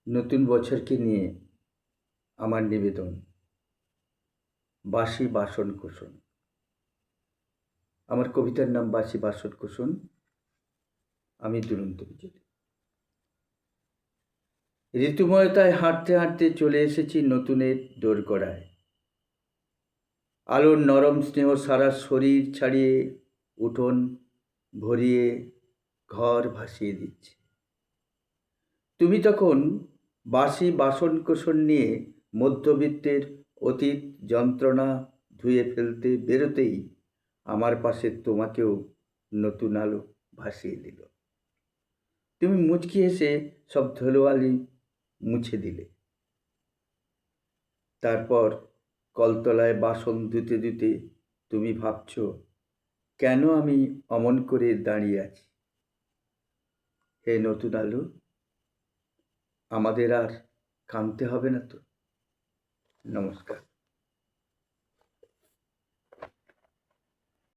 নতুন বছরকে নিয়ে আমার নিবেদন, বাসি বাসন কোসন। আমার কবিতার নাম বাসি বাসন কোসন। আমি দুরন্ত বিজলি। ঋতুময়তায় হাঁটতে হাঁটতে চলে এসেছি নতুনের দোরগোড়ায়। আলোর নরম স্নেহ সারা শরীর ছাড়িয়ে উঠোন ভরিয়ে ঘর ভাসিয়ে দিচ্ছে। তুমি তখন বাসি বাসন কোসন নিয়ে মধ্যবিত্তের অতীত যন্ত্রণা ধুয়ে ফেলতে বেরোতেই আমার পাশে তোমাকেও নতুন আলো ভাসিয়ে দিল। তুমি মুচকি হেসে সব ধুলোবালি মুছে দিলে। তারপর কলতলায় বাসন ধুতে ধুতে তুমি ভাবছ, কেন আমি অমন করে দাঁড়িয়ে আছি। হে নতুন আলো, আমাদের আর কাঁদতে হবে না তো। নমস্কার।